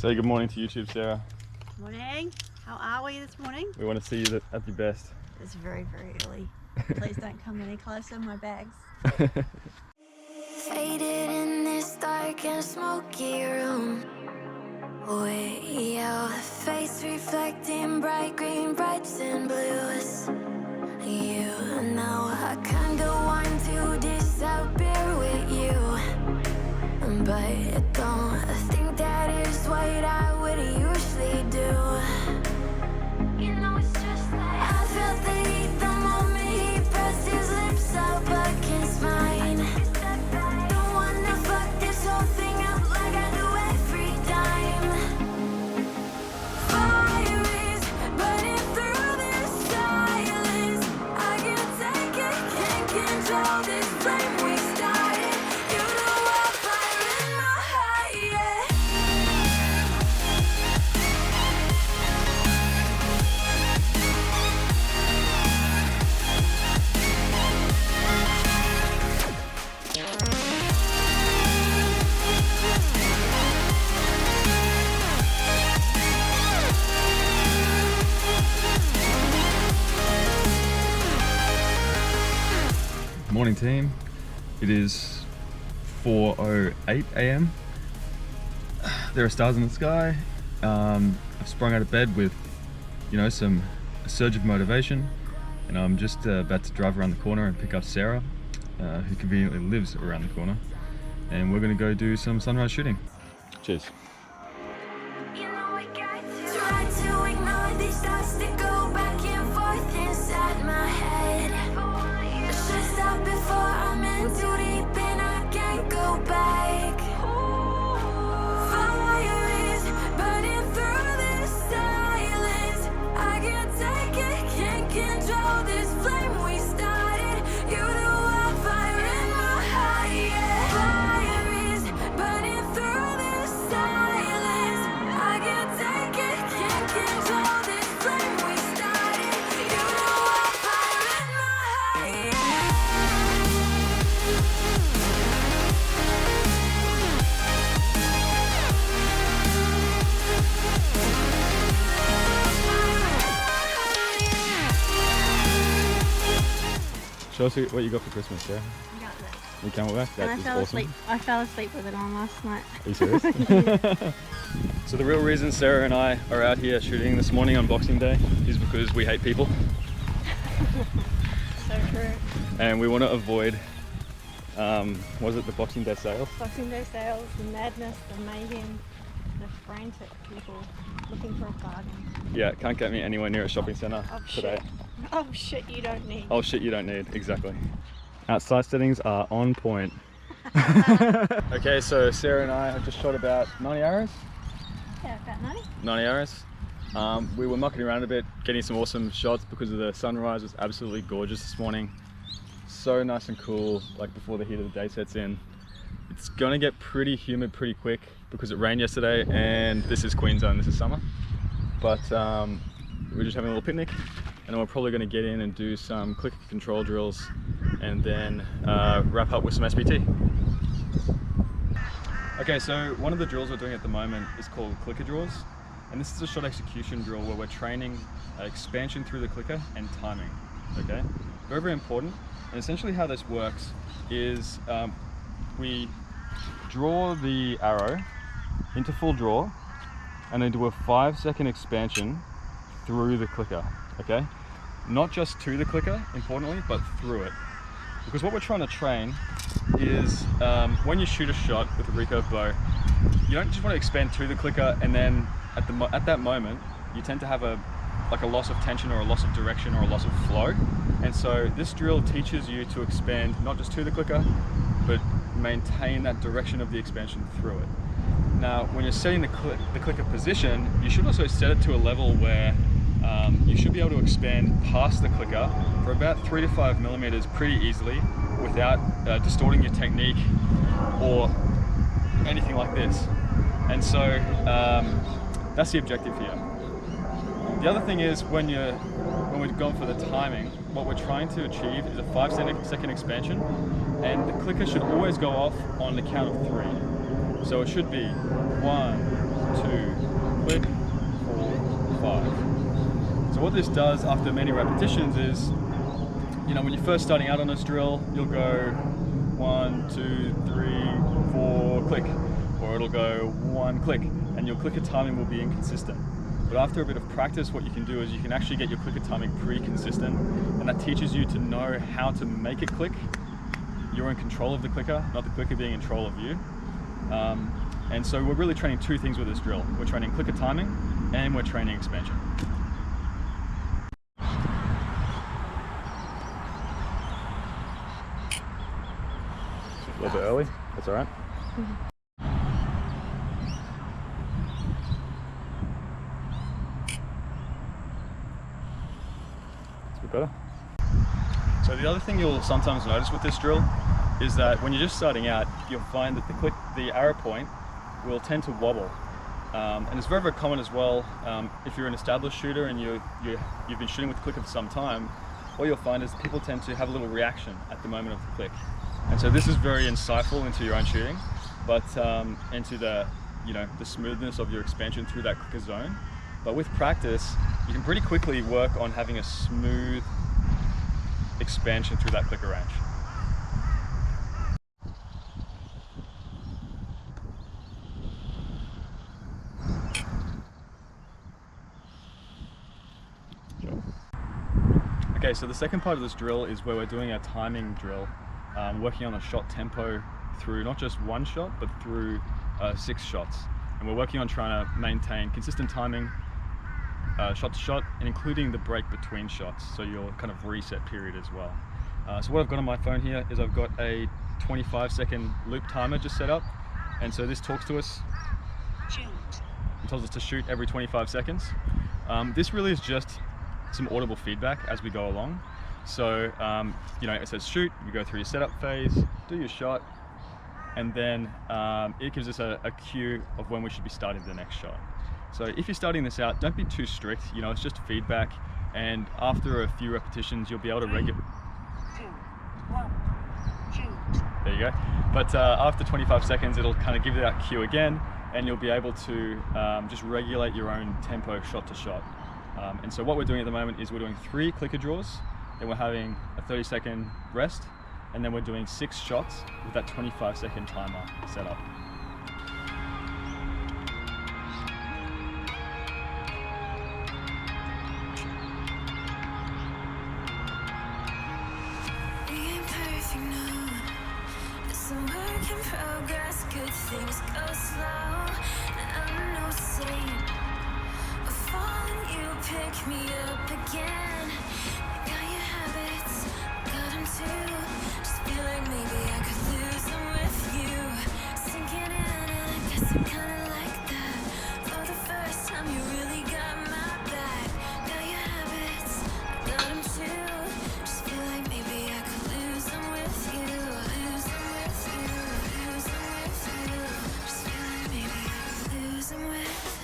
Say good morning to YouTube, Sarah. Morning. How are we this morning? We want to see you at your best. It's very, very early. Please don't come any closer, my bags. Faded in this dark and smoky room, way out, face reflecting bright green, brights and blues. You know I kinda want to disappear with you, but I don't think that is what I would usually do. You know it's just like I felt the heat the moment he pressed his lips up against mine. Don't wanna fuck this whole thing up like I do every time. Fire is burning through this silence. I can't take it, can't control this flame we started. You know I'm fire in my heart, yeah. Morning team, it is 4:08 a.m. There are stars in the sky. I've sprung out of bed with, a surge of motivation, and I'm just about to drive around the corner and pick up Sarah, who conveniently lives around the corner, and we're going to go do some sunrise shooting. Cheers. You know I got to try to ignore these thoughts that go back and forth inside my head. Should stop before I'm in too deep and I can't go back. Fire is burning through this silence. I can't take it, can't control this flame we started. You know I'm fire in my heart, yeah. Fire is burning through this silence. I can't take it, can't control this flame we started. You know I'm fire in my heart, yeah. Show us what you got for Christmas, Sarah. I got this. You camelback? That is awesome. I fell asleep with it on last night. Are you serious? So the real reason Sarah and I are out here shooting this morning on Boxing Day is because we hate people. So true. And we want to avoid, was it the Boxing Day sales? Boxing Day sales, the madness, the mayhem, the frantic people looking for a bargain. Yeah, can't get me anywhere near a shopping centre today. Shit. Oh shit you don't need. Oh shit you don't need, exactly. Outside settings are on point. Okay, so Sarah and I have just shot about 90 arrows. Yeah, about 90. 90 arrows. We were mucking around a bit, getting some awesome shots because of the sunrise. Was absolutely gorgeous this morning. So nice and cool, like before the heat of the day sets in. It's gonna get pretty humid pretty quick because it rained yesterday, and this is Queensland, this is summer. But we're just having a little picnic, and then we're probably gonna get in and do some clicker control drills, and then wrap up with some SPT. Okay, so one of the drills we're doing at the moment is called clicker draws. And this is a shot execution drill where we're training expansion through the clicker and timing, okay? Very, very important. And essentially how this works is we draw the arrow into full draw and then do a 5-second expansion through the clicker, okay? Not just to the clicker, importantly, but through it. Because what we're trying to train is when you shoot a shot with a recurve bow, you don't just want to expand to the clicker and then at that moment you tend to have a loss of tension or a loss of direction or a loss of flow. And so this drill teaches you to expand not just to the clicker, but maintain that direction of the expansion through it. Now, when you're setting the clicker position, you should also set it to a level where you should be able to expand past the clicker for about 3 to 5 millimeters pretty easily without distorting your technique or anything like this. And so that's the objective here. The other thing is when we've gone for the timing, what we're trying to achieve is a 5-second expansion, and the clicker should always go off on the count of 3. So it should be 1, 2, what this does after many repetitions is, you know, when you're first starting out on this drill, you'll go 1, 2, 3, 4, click, or it'll go 1 click, and your clicker timing will be inconsistent. But after a bit of practice, what you can do is you can actually get your clicker timing pretty consistent, and that teaches you to know how to make it click. You're in control of the clicker, not the clicker being in control of you. And so we're really training two things with this drill. We're training clicker timing and we're training expansion. A little bit early, that's all right. It's a bit better. So the other thing you'll sometimes notice with this drill is that when you're just starting out, you'll find that the arrow point will tend to wobble. And it's very, very common as well. If you're an established shooter and you've been shooting with the clicker for some time, what you'll find is people tend to have a little reaction at the moment of the click. And so this is very insightful into your own shooting, but into the smoothness of your expansion through that clicker zone. But with practice, you can pretty quickly work on having a smooth expansion through that clicker range. Okay, so the second part of this drill is where we're doing a timing drill, working on the shot tempo through not just one shot, but through 6 shots. And we're working on trying to maintain consistent timing, shot to shot, and including the break between shots, so your kind of reset period as well. So what I've got on my phone here is I've got a 25-second loop timer just set up, and so this talks to us. It tells us to shoot every 25 seconds. This really is just some audible feedback as we go along. So, it says shoot, you go through your setup phase, do your shot, and then it gives us a cue of when we should be starting the next shot. So if you're starting this out, don't be too strict, it's just feedback, and after a few repetitions, you'll be able to regulate. 3, 2, 1, shoot. There you go. But after 25 seconds, it'll kind of give you that cue again, and you'll be able to just regulate your own tempo shot to shot. And so what we're doing at the moment is we're doing 3 clicker draws, then we're having a 30-second rest, and then we're doing 6 shots with that 25-second timer set up. Progress, good things go slow, and I'm no saint. Falling, you pick me up again. Got your habits, got them too. Just feel like maybe I could lose them with you. Sinking in, and I guess I kinda like that. For the first time, you really got my back. Got your habits, got them too. Just feel like maybe I could lose them with you. Lose them with you, lose them with you. Just feel like maybe I could lose them with you.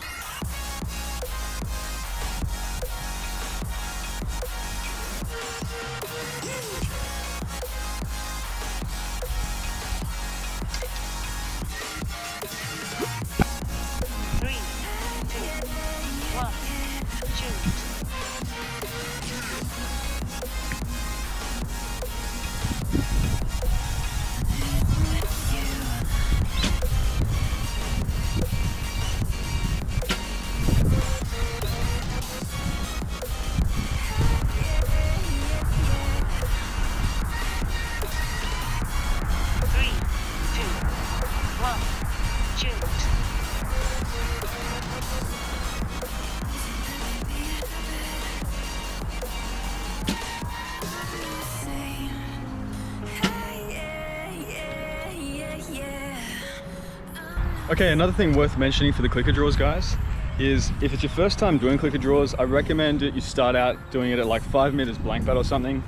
Okay, another thing worth mentioning for the clicker draws, guys, is if it's your first time doing clicker draws, I recommend that you start out doing it at like 5 meters blank bat or something,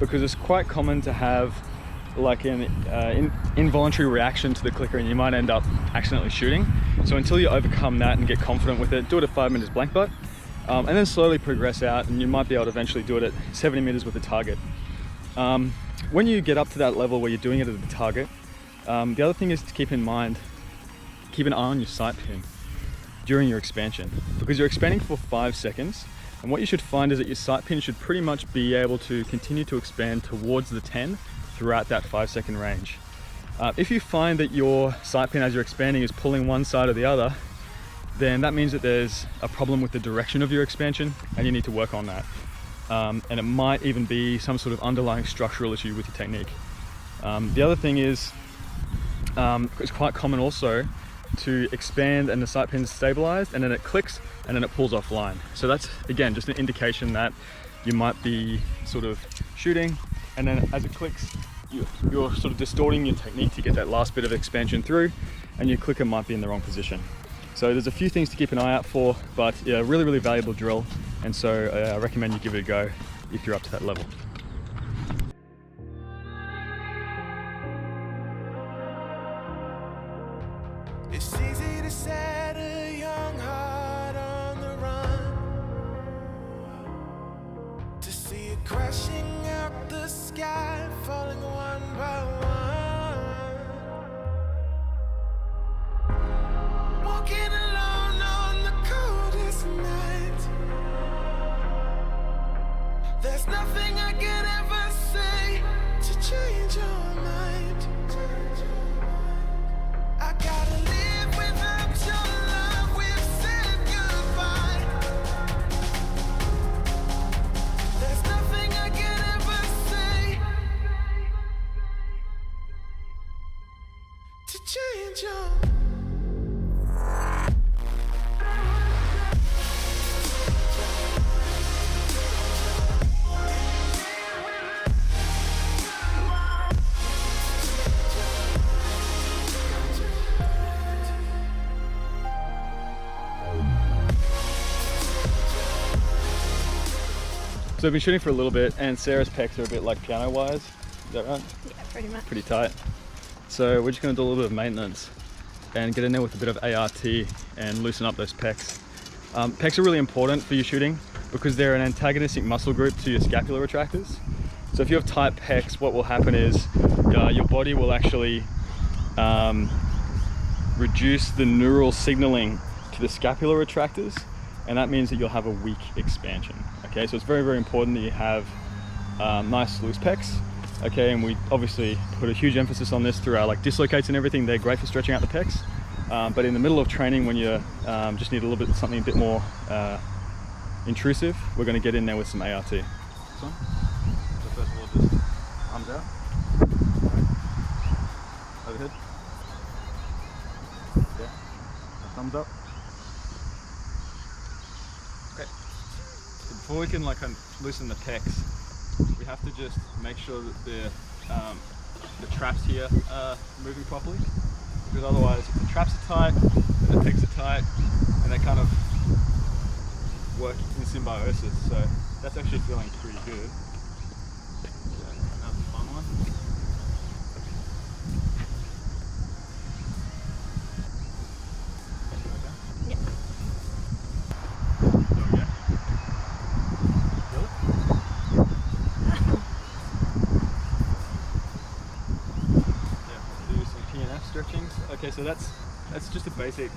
because it's quite common to have like an involuntary reaction to the clicker and you might end up accidentally shooting. So until you overcome that and get confident with it, do it at 5 meters blank bat, and then slowly progress out, and you might be able to eventually do it at 70 meters with a target. When you get up to that level where you're doing it at the target, the other thing is to keep in mind, keep an eye on your sight pin during your expansion, because you're expanding for 5 seconds, And what you should find is that your sight pin should pretty much be able to continue to expand towards the 10 throughout that 5-second range. If you find that your sight pin as you're expanding is pulling one side or the other, then that means that there's a problem with the direction of your expansion and you need to work on that. And it might even be some sort of underlying structural issue with your technique. The other thing is, it's quite common also to expand and the sight pin's stabilized and then it clicks and then it pulls offline. So that's, again, just an indication that you might be sort of shooting and then as it clicks, you're sort of distorting your technique to get that last bit of expansion through and your clicker might be in the wrong position. So there's a few things to keep an eye out for, but yeah, really, really valuable drill. And so I recommend you give it a go if you're up to that level. It's easy to set a young heart on the run, to see it crashing out the sky, falling one by one, walking alone on the coldest night. There's nothing I could ever say to change your mind. I gotta live without your love, we've said goodbye. There's nothing I could ever say to change your So I've been shooting for a little bit and Sarah's pecs are a bit like piano wires. Is that right? Yeah, pretty much. Pretty tight. So we're just going to do a little bit of maintenance and get in there with a bit of ART and loosen up those pecs. Pecs are really important for your shooting because they're an antagonistic muscle group to your scapular retractors. So if you have tight pecs, what will happen is your body will actually reduce the neural signaling to the scapular retractors, and that means that you'll have a weak expansion. Okay, so it's very, very important that you have nice loose pecs. Okay, and we obviously put a huge emphasis on this through our dislocates and everything. They're great for stretching out the pecs. But in the middle of training, when you just need a little bit something a bit more intrusive, we're going to get in there with some ART. So first of all, just arms out, overhead, yeah, thumbs up. Okay. So before we can loosen the pecs, we have to just make sure that the traps here are moving properly, because otherwise if the traps are tight, then the pecs are tight, and they kind of work in symbiosis. So that's actually feeling pretty good. So now's the fun one. Yeah. There we go. Feel it? Yeah, do some PNF stretchings. Okay, so that's just a basic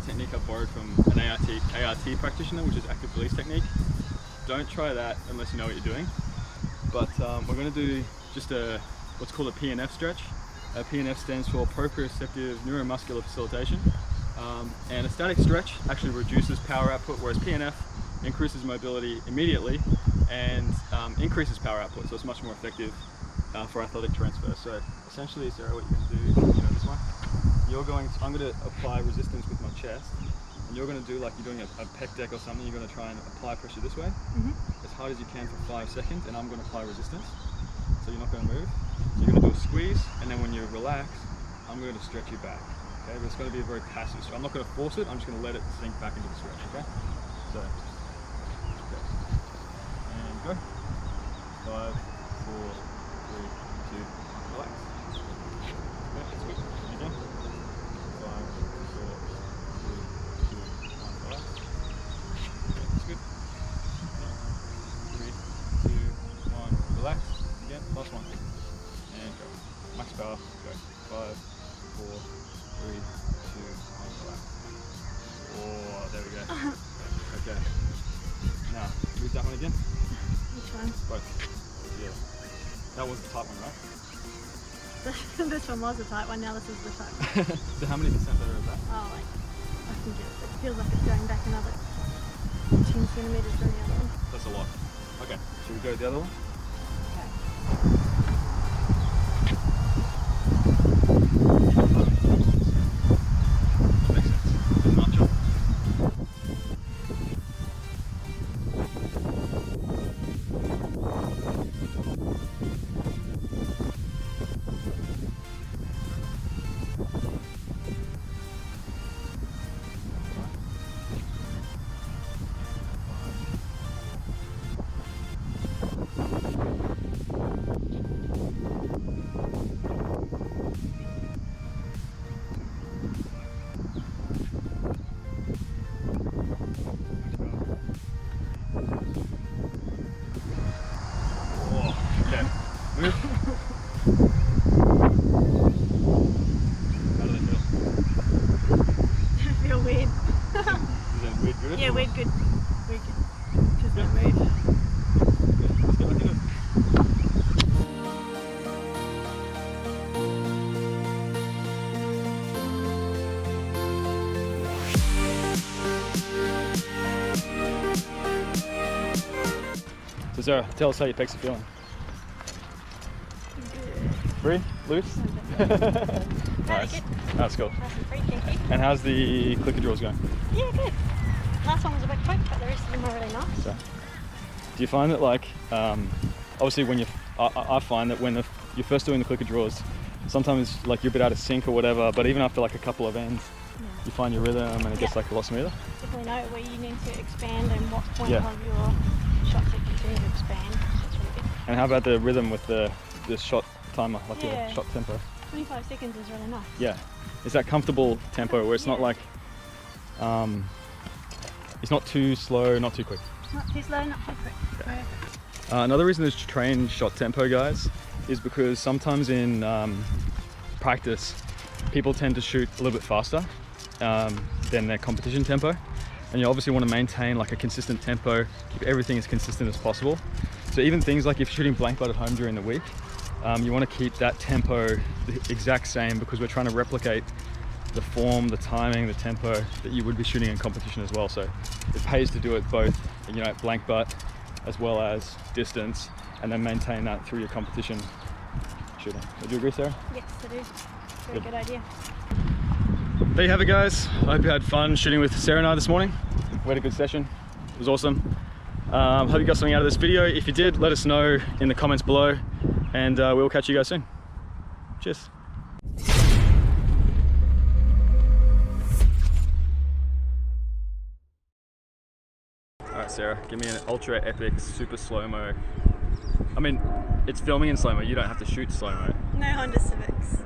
technique I borrowed from an ART practitioner, which is active release technique. Don't try that unless you know what you're doing. But we're going to do just what's called a PNF stretch. PNF stands for Proprioceptive Neuromuscular Facilitation. And a static stretch actually reduces power output, whereas PNF increases mobility immediately and increases power output, so it's much more effective for athletic transfer. So essentially, Sarah, what you're going to do, this one, I'm going to apply resistance with my chest, and you're going to do like you're doing a pec deck or something. You're going to try and apply pressure this way, as hard as you can for 5 seconds, and I'm going to apply resistance, so you're not going to move. So you're going to do a squeeze, and then when you relax, I'm going to stretch you back. Okay, but it's going to be a very passive stretch. I'm not going to force it, I'm just going to let it sink back into the stretch, okay? So, okay. And go. 5, 4, 3, 2, relax. Okay, that's good. And again. 5, 4, 3, 2, 1, relax. Okay, that's good. 3, 2, 1, relax. Again, last one. And go. Max power, go. 5, 4, 3, 2, 1, relax. Oh, there we go. Okay. with that one again? Which one? Both. Yeah. That was the tight one, right? This one was the tight one, now this is the tight one. So how many percent better is that? Oh, like, I think it feels like it's going back another 10 centimetres than the other one. That's a lot. Okay, should we go with the other one? Makes sense. Enough job. Move. How do they feel? I feel weird. Is that weird good? Yeah, weird good. Weird good. Because they move. Good. Let's get back into it. So Sarah, tell us how your pecs are feeling. Free? Loose? Nice. Good. That's cool. Nice and free, thank you. And how's the clicker draws going? Yeah, good. Last one was a bit quick, but the rest of them are really nice. So, do you find that like, obviously when I find that when you're first doing the clicker draws, sometimes like you're a bit out of sync or whatever, but even after like a couple of ends, you find your rhythm and it gets like a lot smoother? Definitely know where you need to expand and what point Yeah. of your shots you continue to expand. That's really good. And how about the rhythm with the shot timer, like Yeah. your shot tempo? 25 seconds is really nice. Yeah. Is that comfortable tempo where it's not Yeah. like, it's not too slow, not too quick? Not too slow, not too quick. Okay. Perfect. Another reason to train shot tempo, guys, is because sometimes in practice, people tend to shoot a little bit faster than their competition tempo. And you obviously want to maintain like a consistent tempo, keep everything as consistent as possible. So even things like if you're shooting blank butt at home during the week, you want to keep that tempo the exact same because we're trying to replicate the form, the timing, the tempo that you would be shooting in competition as well. So it pays to do it both, you know, blank butt as well as distance, and then maintain that through your competition shooting. Would you agree, Sarah? Yes, it is. Very good idea. There you have it, guys. I hope you had fun shooting with Sarah and I this morning. We had a good session. It was awesome. Hope you got something out of this video. If you did, let us know in the comments below, and we'll catch you guys soon. Cheers. Alright, Sarah, give me an ultra epic, super slow-mo. I mean, it's filming in slow-mo, you don't have to shoot slow-mo. No Honda Civics.